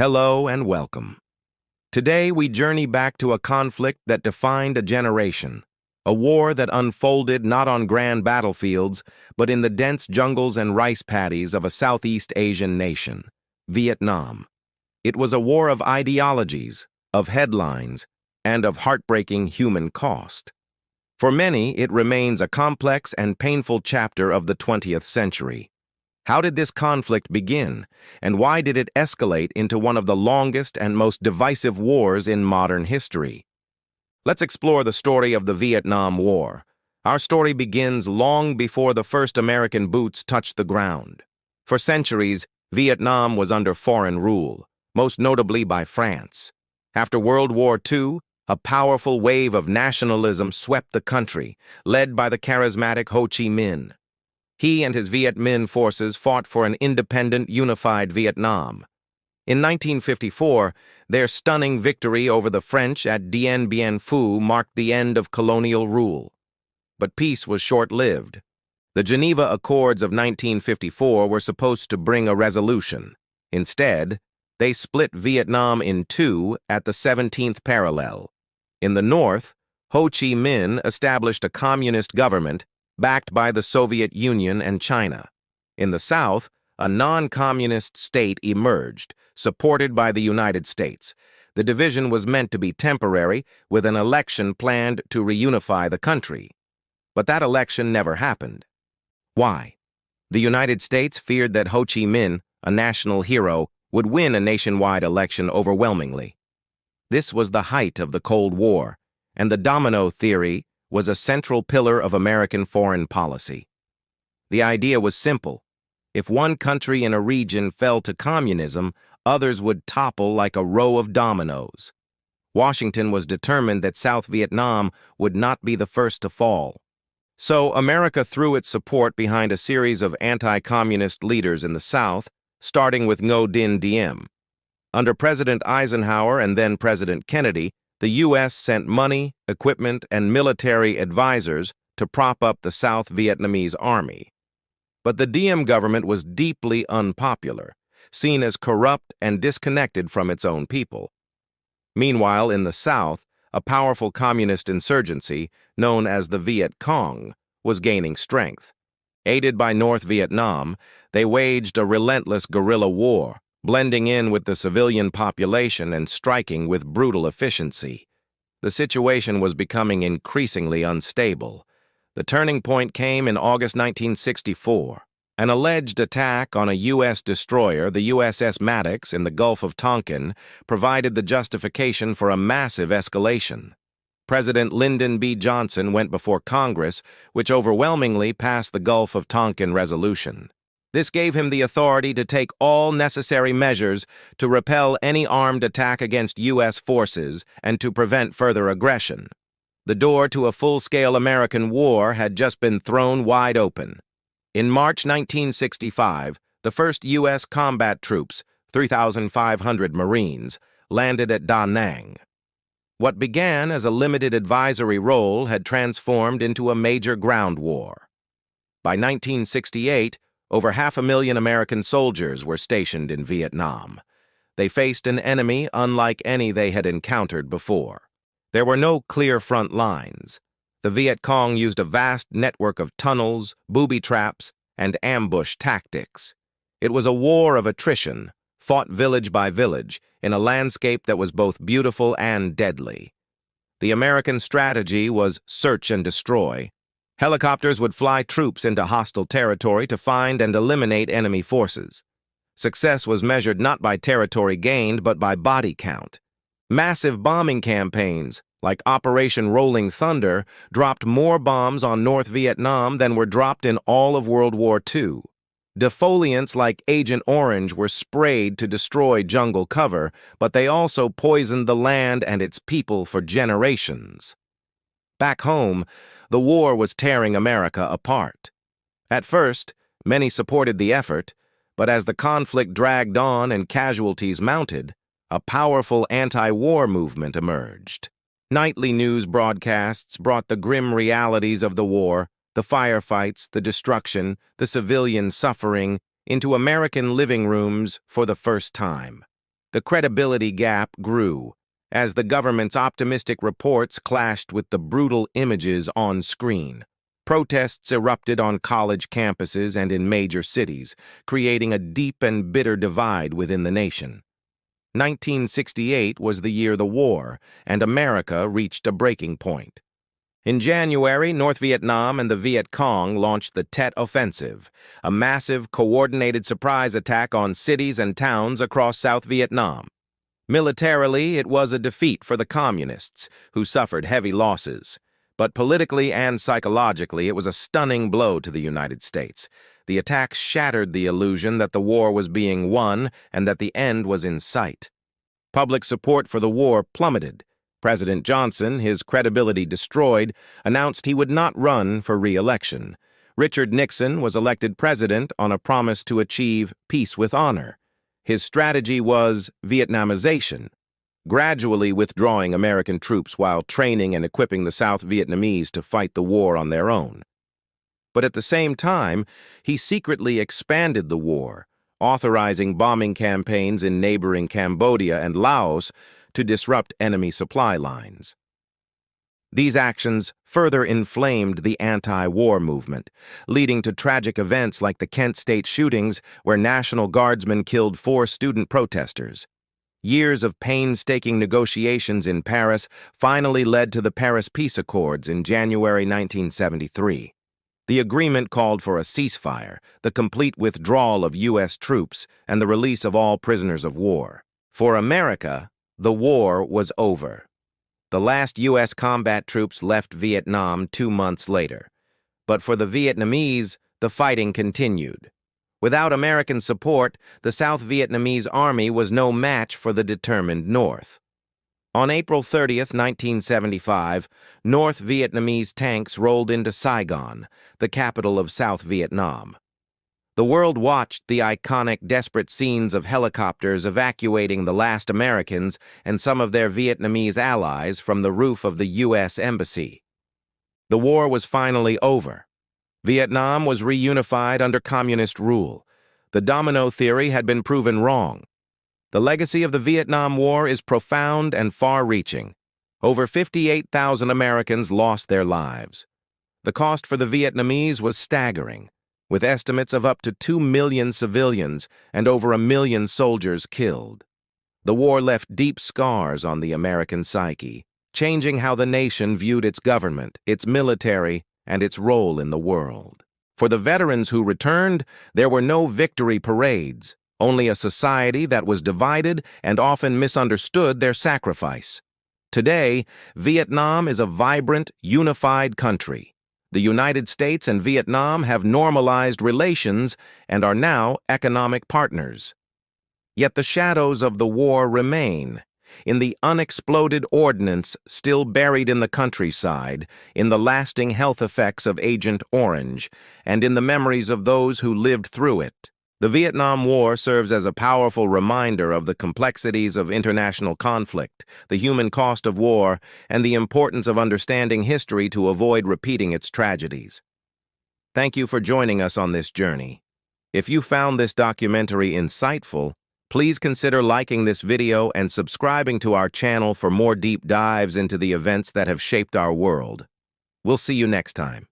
Hello and welcome. Today we journey back to a conflict that defined a generation, a war that unfolded not on grand battlefields, but in the dense jungles and rice paddies of a Southeast Asian nation, Vietnam. It was a war of ideologies, of headlines, and of heartbreaking human cost. For many, it remains a complex and painful chapter of the 20th century. How did this conflict begin, and why did it escalate into one of the longest and most divisive wars in modern history? Let's explore the story of the Vietnam War. Our story begins long before the first American boots touched the ground. For centuries, Vietnam was under foreign rule, most notably by France. After World War II, a powerful wave of nationalism swept the country, led by the charismatic Ho Chi Minh. He and his Viet Minh forces fought for an independent, unified Vietnam. In 1954, their stunning victory over the French at Dien Bien Phu marked the end of colonial rule. But peace was short-lived. The Geneva Accords of 1954 were supposed to bring a resolution. Instead, they split Vietnam in two at the 17th parallel. In the north, Ho Chi Minh established a communist government backed by the Soviet Union and China. In the south, a non-communist state emerged, supported by the United States. The division was meant to be temporary, with an election planned to reunify the country. But that election never happened. Why? The United States feared that Ho Chi Minh, a national hero, would win a nationwide election overwhelmingly. This was the height of the Cold War, and the domino theory was a central pillar of American foreign policy. The idea was simple. If one country in a region fell to communism, others would topple like a row of dominoes. Washington was determined that South Vietnam would not be the first to fall. So America threw its support behind a series of anti-communist leaders in the South, starting with Ngo Dinh Diem. Under President Eisenhower and then President Kennedy, the U.S. sent money, equipment, and military advisors to prop up the South Vietnamese army. But the Diem government was deeply unpopular, seen as corrupt and disconnected from its own people. Meanwhile, in the South, a powerful communist insurgency, known as the Viet Cong, was gaining strength. Aided by North Vietnam, they waged a relentless guerrilla war, blending in with the civilian population and striking with brutal efficiency. The situation was becoming increasingly unstable. The turning point came in August 1964. An alleged attack on a U.S. destroyer, the USS Maddox, in the Gulf of Tonkin, provided the justification for a massive escalation. President Lyndon B. Johnson went before Congress, which overwhelmingly passed the Gulf of Tonkin Resolution. This gave him the authority to take all necessary measures to repel any armed attack against U.S. forces and to prevent further aggression. The door to a full-scale American war had just been thrown wide open. In March 1965, the first U.S. combat troops, 3,500 Marines, landed at Da Nang. What began as a limited advisory role had transformed into a major ground war. By 1968, over 500,000 American soldiers were stationed in Vietnam. They faced an enemy unlike any they had encountered before. There were no clear front lines. The Viet Cong used a vast network of tunnels, booby traps, and ambush tactics. It was a war of attrition, fought village by village, in a landscape that was both beautiful and deadly. The American strategy was search and destroy. Helicopters would fly troops into hostile territory to find and eliminate enemy forces. Success was measured not by territory gained, but by body count. Massive bombing campaigns, like Operation Rolling Thunder, dropped more bombs on North Vietnam than were dropped in all of World War II. Defoliants like Agent Orange were sprayed to destroy jungle cover, but they also poisoned the land and its people for generations. Back home, the war was tearing America apart. At first, many supported the effort, but as the conflict dragged on and casualties mounted, a powerful anti-war movement emerged. Nightly news broadcasts brought the grim realities of the war, the firefights, the destruction, the civilian suffering, into American living rooms for the first time. The credibility gap grew as the government's optimistic reports clashed with the brutal images on screen. Protests erupted on college campuses and in major cities, creating a deep and bitter divide within the nation. 1968 was the year the war, and America reached a breaking point. In January, North Vietnam and the Viet Cong launched the Tet Offensive, a massive, coordinated surprise attack on cities and towns across South Vietnam. Militarily, it was a defeat for the Communists, who suffered heavy losses. But politically and psychologically, it was a stunning blow to the United States. The attack shattered the illusion that the war was being won and that the end was in sight. Public support for the war plummeted. President Johnson, his credibility destroyed, announced he would not run for re-election. Richard Nixon was elected president on a promise to achieve peace with honor. His strategy was Vietnamization, gradually withdrawing American troops while training and equipping the South Vietnamese to fight the war on their own. But at the same time, he secretly expanded the war, authorizing bombing campaigns in neighboring Cambodia and Laos to disrupt enemy supply lines. These actions further inflamed the anti-war movement, leading to tragic events like the Kent State shootings, where National Guardsmen killed 4 student protesters. Years of painstaking negotiations in Paris finally led to the Paris Peace Accords in January 1973. The agreement called for a ceasefire, the complete withdrawal of U.S. troops, and the release of all prisoners of war. For America, the war was over. The last U.S. combat troops left Vietnam 2 months later. But for the Vietnamese, the fighting continued. Without American support, the South Vietnamese army was no match for the determined North. On April 30, 1975, North Vietnamese tanks rolled into Saigon, the capital of South Vietnam. The world watched the iconic, desperate scenes of helicopters evacuating the last Americans and some of their Vietnamese allies from the roof of the U.S. Embassy. The war was finally over. Vietnam was reunified under communist rule. The domino theory had been proven wrong. The legacy of the Vietnam War is profound and far-reaching. Over 58,000 Americans lost their lives. The cost for the Vietnamese was staggering, with estimates of up to 2 million civilians and over 1 million soldiers killed. The war left deep scars on the American psyche, changing how the nation viewed its government, its military, and its role in the world. For the veterans who returned, there were no victory parades, only a society that was divided and often misunderstood their sacrifice. Today, Vietnam is a vibrant, unified country. The United States and Vietnam have normalized relations and are now economic partners. Yet the shadows of the war remain, in the unexploded ordnance still buried in the countryside, in the lasting health effects of Agent Orange, and in the memories of those who lived through it. The Vietnam War serves as a powerful reminder of the complexities of international conflict, the human cost of war, and the importance of understanding history to avoid repeating its tragedies. Thank you for joining us on this journey. If you found this documentary insightful, please consider liking this video and subscribing to our channel for more deep dives into the events that have shaped our world. We'll see you next time.